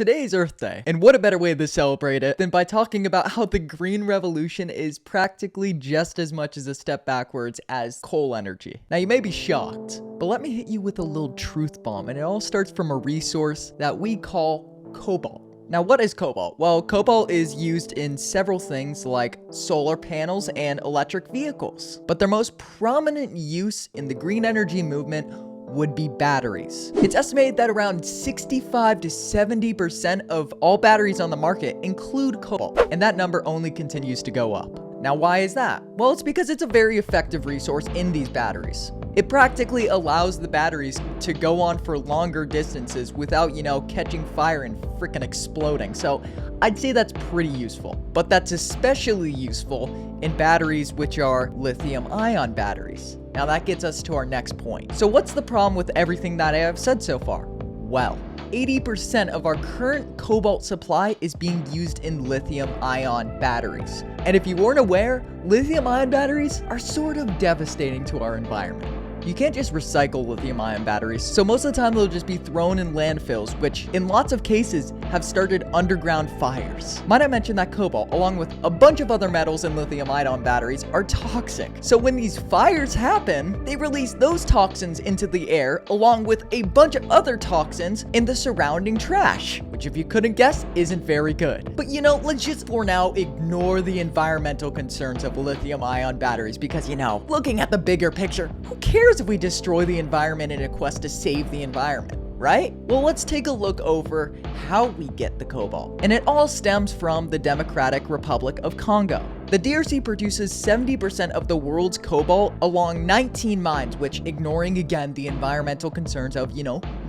Today is Earth Day, and what a better way to celebrate it than by talking about how the green revolution is practically just as much as a step backwards as coal energy. Now you may be shocked, but let me hit you with a little truth bomb, and it all starts from a resource that we call cobalt. Now, what is cobalt? Well, cobalt is used in several things like solar panels and electric vehicles, but their most prominent use in the green energy movement would be batteries. It's estimated that around 65 to 70% of all batteries on the market include cobalt, and that number only continues to go up. Now, why is that? Well, it's because it's a very effective resource in these batteries. It practically allows the batteries to go on for longer distances without, catching fire and freaking exploding. So I'd say that's pretty useful. But that's especially useful in batteries which are lithium-ion batteries. Now that gets us to our next point. So what's the problem with everything that I have said so far? Well, 80% of our current cobalt supply is being used in lithium-ion batteries. And if you weren't aware, lithium-ion batteries are sort of devastating to our environment. You can't just recycle lithium-ion batteries, so most of the time they'll just be thrown in landfills, which in lots of cases have started underground fires. Might I mention that cobalt, along with a bunch of other metals in lithium-ion batteries, are toxic. So when these fires happen, they release those toxins into the air, along with a bunch of other toxins in the surrounding trash, which if you couldn't guess, isn't very good. But let's just for now ignore the environmental concerns of lithium-ion batteries because, looking at the bigger picture, who cares if we destroy the environment in a quest to save the environment, right? Well, let's take a look over how we get the cobalt. And it all stems from the Democratic Republic of Congo. The DRC produces 70% of the world's cobalt along 19 mines, which, ignoring again the environmental concerns of,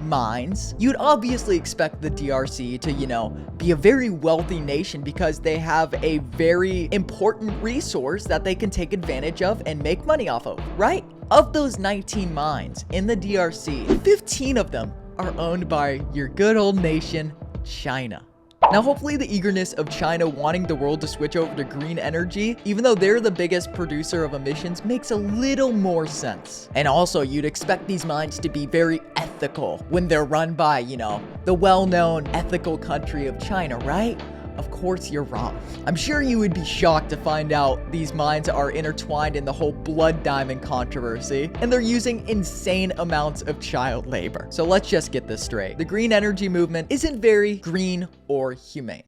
mines, you'd obviously expect the DRC to, be a very wealthy nation because they have a very important resource that they can take advantage of and make money off of, right? Of those 19 mines in the DRC, 15 of them are owned by your good old nation, China. Now, hopefully the eagerness of China wanting the world to switch over to green energy, even though they're the biggest producer of emissions, makes a little more sense. And also, you'd expect these mines to be very ethical when they're run by, the well-known ethical country of China, right? Of course you're wrong. I'm sure you would be shocked to find out these mines are intertwined in the whole blood diamond controversy, and they're using insane amounts of child labor. So let's just get this straight. The green energy movement isn't very green or humane.